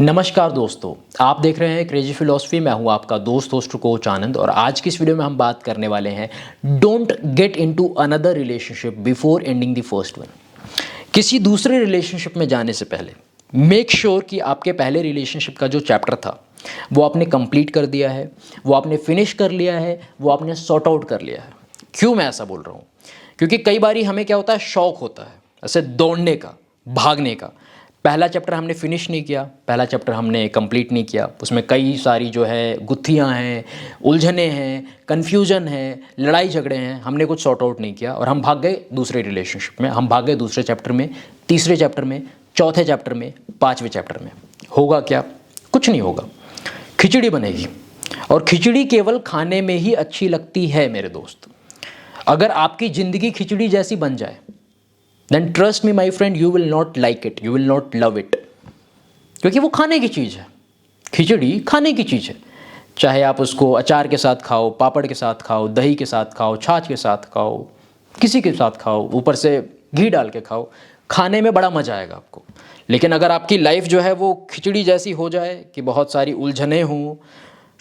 नमस्कार दोस्तों, आप देख रहे हैं क्रेजी फिलॉसफी। मैं हूं आपका दोस्त होस्ट कोच आनंद और आज की इस वीडियो में हम बात करने वाले हैं don't get into another relationship before ending the first one. किसी दूसरे रिलेशनशिप में जाने से पहले मेक श्योर कि आपके पहले रिलेशनशिप का जो चैप्टर था वो आपने कंप्लीट कर दिया है, वो आपने फिनिश कर लिया है, वो आपने सॉर्ट आउट कर लिया है। क्यों मैं ऐसा बोल रहा हूँ? क्योंकि कई बारी हमें क्या होता है, शौक होता है ऐसे दौड़ने का, भागने का। पहला चैप्टर हमने फिनिश नहीं किया, पहला चैप्टर हमने कंप्लीट नहीं किया, उसमें कई सारी जो है गुत्थियाँ हैं, उलझने हैं, कन्फ्यूजन है, लड़ाई झगड़े हैं, हमने कुछ सॉर्ट आउट नहीं किया और हम भाग गए दूसरे रिलेशनशिप में, हम भाग गए दूसरे चैप्टर में, तीसरे चैप्टर में, चौथे चैप्टर में, पाँचवें चैप्टर में। होगा क्या? कुछ नहीं होगा, खिचड़ी बनेगी। और खिचड़ी केवल खाने में ही अच्छी लगती है मेरे दोस्त। अगर आपकी ज़िंदगी खिचड़ी जैसी बन जाए then trust me my friend, you will not like it, you will not love it। क्योंकि वो खाने की चीज़ है, खिचड़ी खाने की चीज़ है। चाहे आप उसको अचार के साथ खाओ, पापड़ के साथ खाओ, दही के साथ खाओ, छाछ के साथ खाओ, किसी के साथ खाओ, ऊपर से घी डाल के खाओ, खाने में बड़ा मज़ा आएगा आपको। लेकिन अगर आपकी लाइफ जो है वो खिचड़ी जैसी हो जाए कि बहुत सारी उलझने हों,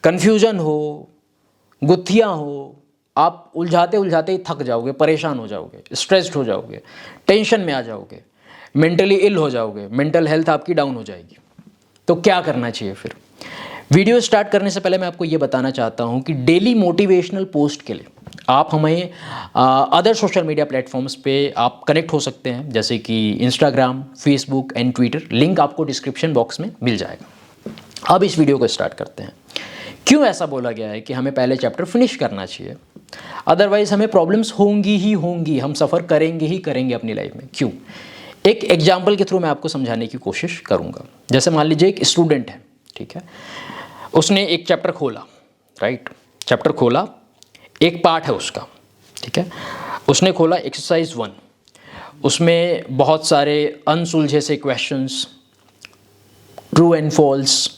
कन्फ्यूजन हो, गुत्थियाँ हो, आप उलझाते उलझाते ही थक जाओगे, परेशान हो जाओगे, स्ट्रेस्ड हो जाओगे, टेंशन में आ जाओगे, मेंटली इल हो जाओगे, मेंटल हेल्थ आपकी डाउन हो जाएगी। तो क्या करना चाहिए फिर? वीडियो स्टार्ट करने से पहले मैं आपको ये बताना चाहता हूँ कि डेली मोटिवेशनल पोस्ट के लिए आप हमें अदर सोशल मीडिया प्लेटफॉर्म्स पे आप कनेक्ट हो सकते हैं, जैसे कि Instagram, Facebook and Twitter. Link आपको डिस्क्रिप्शन बॉक्स में मिल जाएगा। अब इस वीडियो को स्टार्ट करते हैं। क्यों ऐसा बोला गया है कि हमें पहले चैप्टर फिनिश करना चाहिए, अदरवाइज हमें प्रॉब्लम्स होंगी ही होंगी, हम सफ़र करेंगे ही करेंगे अपनी लाइफ में। क्यों? एक एग्जाम्पल के थ्रू मैं आपको समझाने की कोशिश करूंगा। जैसे मान लीजिए एक स्टूडेंट है, ठीक है, उसने एक चैप्टर खोला, राइट, चैप्टर खोला, एक पार्ट है उसका, ठीक है, उसने खोला एक्सरसाइज 1। उसमें बहुत सारे अनसुलझे से क्वेश्चंस, ट्रू एंड फॉल्स,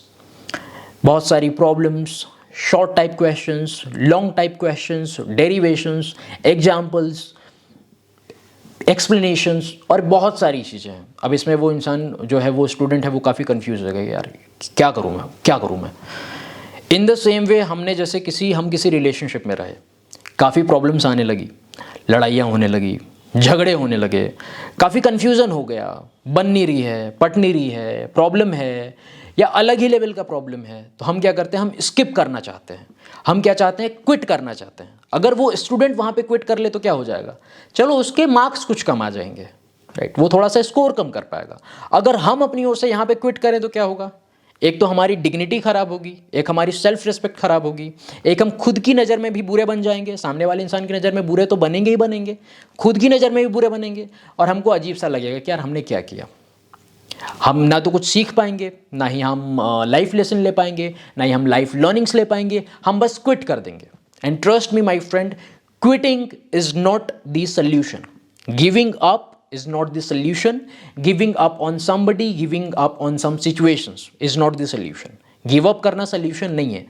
बहुत सारी problems, short type questions, long type questions, derivations, examples, explanations और बहुत सारी चीज़ें हैं। अब इसमें वो इंसान जो है, वो स्टूडेंट है, वो काफ़ी कंफ्यूज हो गया, यार क्या करूँ मैं। इन द सेम वे हम किसी रिलेशनशिप में रहे, काफ़ी प्रॉब्लम्स आने लगी, लड़ाइयाँ होने लगी, झगड़े होने लगे, काफ़ी कन्फ्यूज़न हो गया, बन नहीं रही है, पट नहीं रही है, प्रॉब्लम है या अलग ही लेवल का प्रॉब्लम है, तो हम क्या करते हैं, हम स्किप करना चाहते हैं। हम क्या चाहते हैं? क्विट करना चाहते हैं। अगर वो स्टूडेंट वहाँ पे क्विट कर ले तो क्या हो जाएगा? चलो उसके मार्क्स कुछ कम आ जाएंगे, राइट, वो थोड़ा सा स्कोर कम कर पाएगा। अगर हम अपनी ओर से यहाँ पे क्विट करें तो क्या होगा? एक तो हमारी डिग्निटी खराब होगी, एक हमारी सेल्फ रिस्पेक्ट खराब होगी, एक हम खुद की नज़र में भी बुरे बन जाएंगे, सामने वाले इंसान की नज़र में बुरे तो बनेंगे ही बनेंगे, खुद की नज़र में भी बुरे बनेंगे और हमको अजीब सा लगेगा कि यार हमने क्या किया। हम ना तो कुछ सीख पाएंगे, ना ही हम लाइफ लेसन ले पाएंगे, ना ही हम लाइफ लर्निंग्स ले पाएंगे, हम बस क्विट कर देंगे। And trust me my friend, quitting is not the solution, giving up is not the solution, giving up on somebody, giving up on some situations is not the solution. Give up करना solution नहीं है।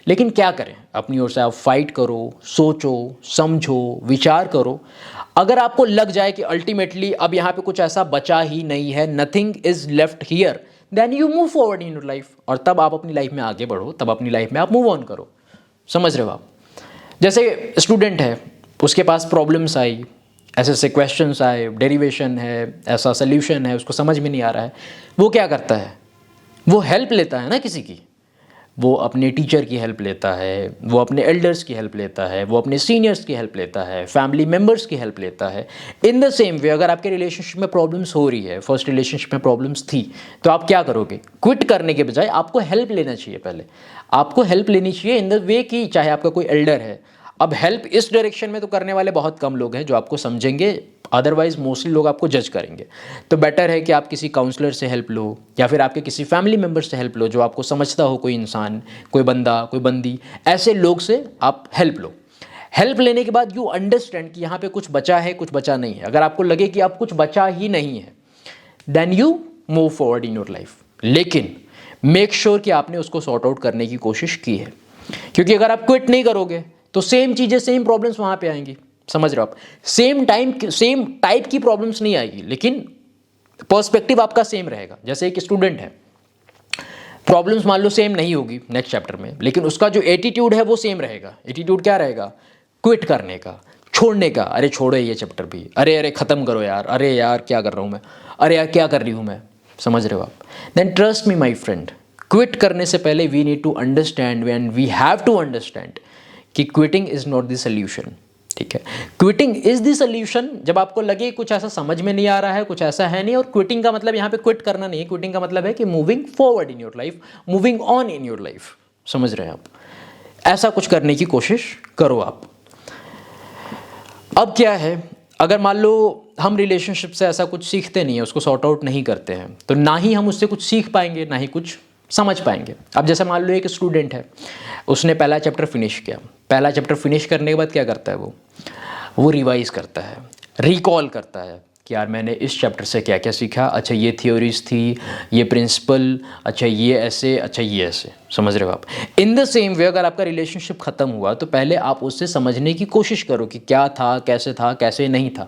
लेकिन क्या करें? अपनी ओर से आप fight करो, सोचो, समझो, विचार करो। अगर आपको लग जाए कि अल्टीमेटली अब यहाँ पे कुछ ऐसा बचा ही नहीं है, nothing is left here, then you move forward in your life, और तब आप अपनी लाइफ में आगे बढ़ो, तब अपनी लाइफ में आप मूव ऑन करो। समझ रहे हो आप? जैसे स्टूडेंट है, उसके पास प्रॉब्लम्स आई, ऐसे ऐसे क्वेश्चंस आए, डेरिवेशन है, ऐसा सोल्यूशन है, उसको समझ में नहीं आ रहा है, वो क्या करता है? वो हेल्प लेता है ना किसी की। वो अपने टीचर की हेल्प लेता है, वो अपने एल्डर्स की हेल्प लेता है, वो अपने सीनियर्स की हेल्प लेता है, फैमिली मेम्बर्स की हेल्प लेता है। इन द सेम वे अगर आपके रिलेशनशिप में प्रॉब्लम्स हो रही है, फर्स्ट रिलेशनशिप में प्रॉब्लम्स थी, तो आप क्या करोगे? क्विट करने के बजाय आपको हेल्प लेना चाहिए। पहले आपको हेल्प लेनी चाहिए इन द वे कि चाहे आपका कोई एल्डर है, अब हेल्प इस डायरेक्शन में तो करने वाले बहुत कम लोग हैं जो आपको समझेंगे, अदरवाइज मोस्टली लोग आपको जज करेंगे। तो बेटर है कि आप किसी काउंसलर से हेल्प लो या फिर आपके किसी फैमिली मेम्बर से हेल्प लो जो आपको समझता हो, कोई इंसान, कोई बंदा, कोई बंदी, ऐसे लोग से आप हेल्प लो। हेल्प लेने के बाद यू अंडरस्टैंड कि यहाँ पे कुछ बचा है, कुछ बचा नहीं है। अगर आपको लगे कि अब कुछ बचा ही नहीं है, then you move forward in your life. लेकिन मेक श्योर कि आपने उसको सॉर्ट आउट करने की कोशिश की है, क्योंकि अगर आप क्विट नहीं करोगे तो सेम चीज़ें, सेम प्रॉब्लम्स वहाँ पे आएंगी। समझ रहे हो आप? सेम टाइप की प्रॉब्लम्स नहीं आएगी, लेकिन पर्सपेक्टिव आपका सेम रहेगा। जैसे एक स्टूडेंट है, प्रॉब्लम्स मान लो सेम नहीं होगी नेक्स्ट चैप्टर में, लेकिन उसका जो एटीट्यूड है वो सेम रहेगा। एटीट्यूड क्या रहेगा? क्विट करने का, छोड़ने का। अरे छोड़ो ये चैप्टर भी, अरे अरे ख़त्म करो यार, अरे यार क्या कर रहा हूँ मैं, अरे यार क्या कर रही हूँ मैं। समझ रहे हो आप? Then trust me my friend, quit करने से पहले we need to understand and we have to understand कि quitting is not the solution. ठीक है, क्विटिंग इज द सोल्यूशन जब आपको लगे कुछ ऐसा समझ में नहीं आ रहा है, कुछ ऐसा है नहीं। और क्विटिंग का मतलब यहाँ पे क्विट करना नहीं है, क्विटिंग का मतलब है कि moving forward in your life, moving on in your life. समझ रहे हैं आप? ऐसा कुछ करने की कोशिश करो आप। अब क्या है, अगर मान लो हम रिलेशनशिप से ऐसा कुछ सीखते नहीं है, उसको सॉर्ट आउट नहीं करते हैं, तो ना ही हम उससे कुछ सीख पाएंगे, ना ही कुछ समझ पाएंगे। अब जैसे मान लो एक स्टूडेंट है, उसने पहला चैप्टर फिनिश किया। पहला चैप्टर फिनिश करने के बाद क्या करता है वो रिवाइज करता है, रिकॉल करता है कि यार मैंने इस चैप्टर से क्या क्या सीखा, अच्छा ये थ्योरीज थी, ये प्रिंसिपल, अच्छा ये ऐसे, अच्छा ये ऐसे। समझ रहे हो आप? इन द सेम वे अगर आपका रिलेशनशिप ख़त्म हुआ तो पहले आप उससे समझने की कोशिश करो कि क्या था, कैसे नहीं था।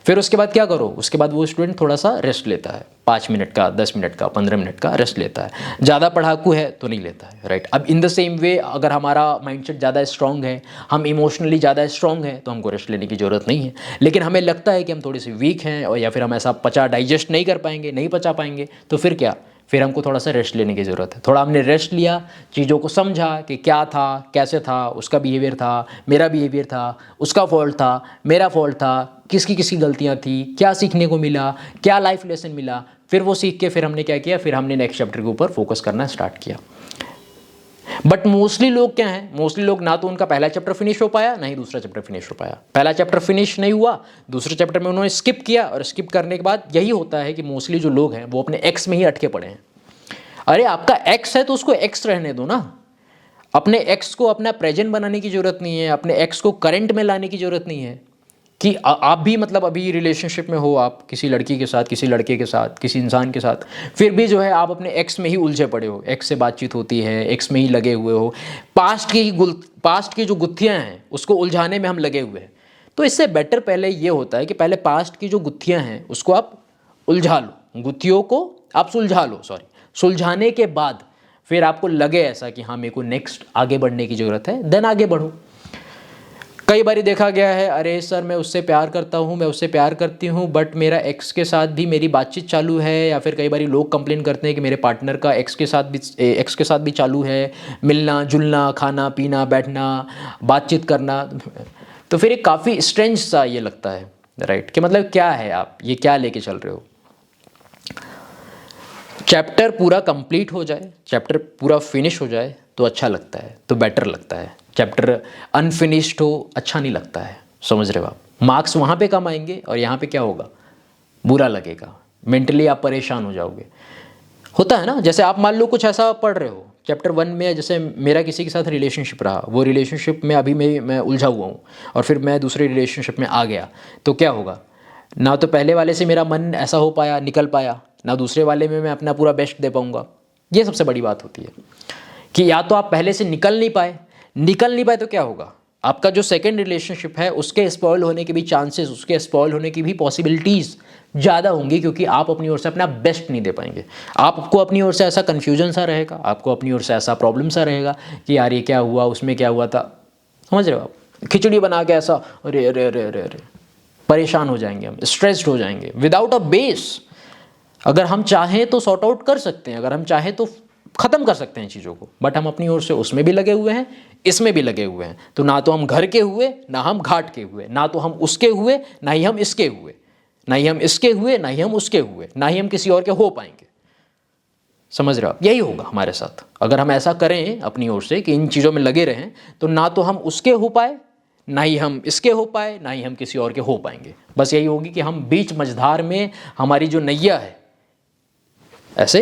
फिर उसके बाद क्या करो, उसके बाद वो स्टूडेंट थोड़ा सा रेस्ट लेता है, 5 मिनट का, 10 मिनट का, 15 मिनट का रेस्ट लेता है। ज़्यादा पढ़ाकू है तो नहीं लेता है, राइट। अब इन द सेम वे अगर हमारा माइंडसेट ज़्यादा स्ट्रॉन्ग है, हम इमोशनली ज़्यादा स्ट्रॉन्ग है, तो हमको रेस्ट लेने की ज़रूरत नहीं है। लेकिन हमें लगता है कि हम थोड़ी सी वीक हैं और या फिर हम ऐसा डाइजेस्ट नहीं कर पाएंगे, नहीं पचा पाएंगे, तो फिर क्या, फिर हमको थोड़ा सा रेस्ट लेने की ज़रूरत है। थोड़ा हमने रेस्ट लिया, चीज़ों को समझा कि क्या था, कैसे था, उसका बिहेवियर था, मेरा बिहेवियर था, उसका फॉल्ट था, मेरा फॉल्ट था, किसकी गलतियाँ थी, क्या सीखने को मिला, क्या लाइफ लेसन मिला। फिर वो सीख के फिर हमने क्या किया, फिर हमने नेक्स्ट चैप्टर के ऊपर फोकस करना स्टार्ट किया। बट मोस्टली लोग क्या हैं, मोस्टली लोग ना तो उनका पहला चैप्टर फिनिश हो पाया, ना ही दूसरा चैप्टर फिनिश हो पाया। पहला चैप्टर फिनिश नहीं हुआ, दूसरे चैप्टर में उन्होंने स्किप किया, और स्किप करने के बाद यही होता है कि मोस्टली जो लोग हैं वो अपने एक्स में ही अटके पड़े हैं। अरे आपका एक्स है तो उसको एक्स रहने दो ना। अपने एक्स को अपना प्रेजेंट बनाने की जरूरत नहीं है, अपने एक्स को करंट में लाने की जरूरत नहीं है कि आप भी मतलब अभी रिलेशनशिप में हो, आप किसी लड़की के साथ, किसी लड़के के साथ, किसी इंसान के साथ, फिर भी जो है आप अपने एक्स में ही उलझे पड़े हो, एक्स से बातचीत होती है, एक्स में ही लगे हुए हो, पास्ट की जो गुत्थियां हैं उसको उलझाने में हम लगे हुए हैं। तो इससे बेटर पहले ये होता है कि पहले पास्ट की जो गुत्थियां हैं उसको आप उलझा लो, गुत्थियों को आप सुलझा लो, सुलझाने के बाद फिर आपको लगे ऐसा कि हाँ मेरे को नेक्स्ट आगे बढ़ने की ज़रूरत है, देन आगे बढ़ो। कई बार देखा गया है, अरे सर मैं उससे प्यार करता हूँ, मैं उससे प्यार करती हूँ, बट मेरा एक्स के साथ भी मेरी बातचीत चालू है। या फिर कई बार लोग कंप्लेन करते हैं कि मेरे पार्टनर का एक्स के साथ भी चालू है, मिलना जुलना, खाना पीना, बैठना, बातचीत करना। तो फिर एक काफ़ी स्ट्रेंज सा ये लगता है, राइट, कि मतलब क्या है, आप ये क्या लेके चल रहे हो। चैप्टर पूरा कंप्लीट हो जाए, चैप्टर पूरा फिनिश हो जाए तो अच्छा लगता है, तो बेटर लगता है। चैप्टर अनफिनिश्ड हो अच्छा नहीं लगता है। समझ रहे हो आप? मार्क्स वहाँ पे कम आएंगे और यहाँ पे क्या होगा, बुरा लगेगा, मेंटली आप परेशान हो जाओगे। होता है ना, जैसे आप मान लो कुछ ऐसा पढ़ रहे हो चैप्टर 1 में, जैसे मेरा किसी के साथ रिलेशनशिप रहा, वो रिलेशनशिप में अभी मैं उलझा हुआ हूँ और फिर मैं दूसरे रिलेशनशिप में आ गया, तो क्या होगा, ना तो पहले वाले से मेरा मन ऐसा हो पाया, निकल पाया, ना दूसरे वाले में मैं अपना पूरा बेस्ट दे पाऊँगा। ये सबसे बड़ी बात होती है कि या तो आप पहले से निकल नहीं पाए तो क्या होगा, आपका जो सेकंड रिलेशनशिप है उसके स्पॉइल होने के भी चांसेस, उसके स्पॉइल होने की भी पॉसिबिलिटीज़ ज़्यादा होंगी, क्योंकि आप अपनी ओर से अपना बेस्ट नहीं दे पाएंगे। आपको अपनी ओर से ऐसा कन्फ्यूजन सा रहेगा, आपको अपनी ओर से ऐसा प्रॉब्लम सा रहेगा कि यार ये क्या हुआ, उसमें क्या हुआ था। समझ रहे हो आप? खिचड़ी बना के ऐसा अरे अरे अरे अरे अरे परेशान हो जाएंगे, हम स्ट्रेस्ड हो जाएंगे विदाउट अ बेस। अगर हम चाहें तो सॉर्ट आउट कर सकते हैं, अगर हम चाहें तो ख़त्म कर सकते हैं चीज़ों को, बट हम अपनी ओर से उसमें भी लगे हुए हैं, इसमें भी लगे हुए हैं। तो ना तो हम घर के हुए, ना हम घाट के हुए, ना तो हम उसके हुए, ना ही हम इसके हुए, ना ही हम इसके हुए, ना ही हम उसके हुए, ना ही हम किसी और के हो पाएंगे। समझ रहे हो आप? यही होगा हमारे साथ अगर हम ऐसा करें अपनी ओर से कि इन चीज़ों में लगे रहें, तो ना तो हम उसके हो पाए, ना ही हम इसके हो पाए, ना ही हम किसी और के हो पाएंगे। बस यही होगी कि हम बीच मझधार में, हमारी जो नैया है, ऐसे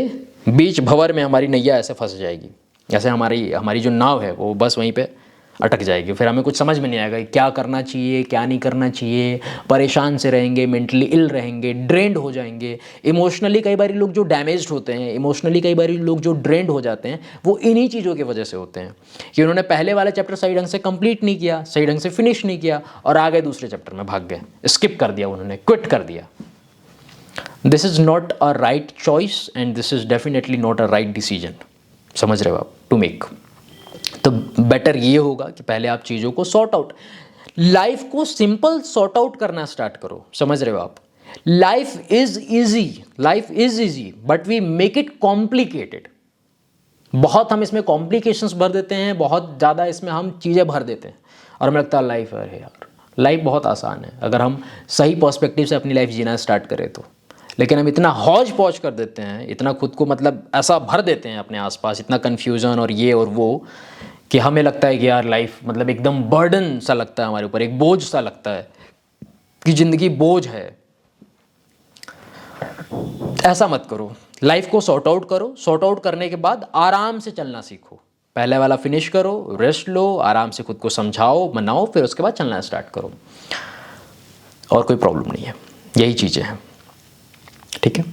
बीच भंवर में हमारी नैया ऐसे फंस जाएगी, ऐसे हमारी जो नाव है वो बस वहीं पे अटक जाएगी। फिर हमें कुछ समझ में नहीं आएगा क्या करना चाहिए, क्या नहीं करना चाहिए। परेशान से रहेंगे, मेंटली इल रहेंगे, ड्रेन्ड हो जाएंगे। इमोशनली कई बार लोग जो डैमेज्ड होते हैं, इमोशनली कई बार लोग जो ड्रेन्ड हो जाते हैं, वो इन्हीं चीज़ों की वजह से होते हैं कि उन्होंने पहले वाला चैप्टर सही ढंग से कंप्लीट नहीं किया, सही ढंग से फिनिश नहीं किया, और आगे दूसरे चैप्टर में भाग गए, स्किप कर दिया, उन्होंने क्विट कर दिया। This is not a right choice and this is definitely not a right decision. समझ रहे हो आप, टू मेक। तो बेटर ये होगा कि पहले आप चीज़ों को सॉर्ट आउट, लाइफ को सिंपल सॉर्ट आउट करना स्टार्ट करो। समझ रहे हो आप, life is easy but we make it complicated. बहुत हम इसमें कॉम्प्लिकेशंस भर देते हैं, बहुत ज़्यादा इसमें हम चीज़ें भर देते हैं और हमें लगता है लाइफ है यार, लाइफ बहुत आसान है अगर हम सही पर्सपेक्टिव से अपनी लाइफ जीना स्टार्ट करें तो। लेकिन हम इतना हौज पौज कर देते हैं, इतना खुद को मतलब ऐसा भर देते हैं अपने आसपास, इतना कन्फ्यूज़न और ये और वो, कि हमें लगता है कि यार लाइफ मतलब एकदम बर्डन सा लगता है हमारे ऊपर, एक बोझ सा लगता है कि ज़िंदगी बोझ है। ऐसा मत करो, लाइफ को सॉर्ट आउट करो। सॉर्ट आउट करने के बाद आराम से चलना सीखो। पहले वाला फिनिश करो, रेस्ट लो, आराम से खुद को समझाओ, मनाओ, फिर उसके बाद चलना स्टार्ट करो। और कोई प्रॉब्लम नहीं है, यही चीज़ें हैं, ठीक है।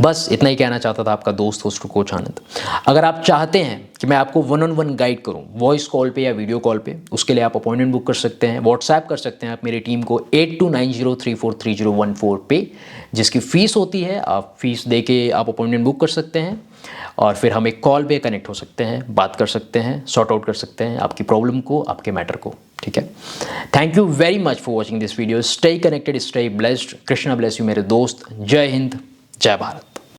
बस इतना ही कहना चाहता था आपका दोस्त होस्ट कोच आनंद। अगर आप चाहते हैं कि मैं आपको 1-on-1 गाइड करूं, वॉइस कॉल पे या वीडियो कॉल पे, उसके लिए आप अपॉइंटमेंट बुक कर सकते हैं, व्हाट्सएप कर सकते हैं आप मेरी टीम को 8290343014 पे, जिसकी फ़ीस होती है, आप फीस दे के आप अपॉइंटमेंट बुक कर सकते हैं और फिर हम एक कॉल पे कनेक्ट हो सकते हैं, बात कर सकते हैं, सॉर्ट आउट कर सकते हैं आपकी प्रॉब्लम को, आपके मैटर को, ठीक है। Thank you very much for watching this video. Stay connected, stay blessed. Krishna bless you मेरे दोस्त। जय हिंद, जय भारत।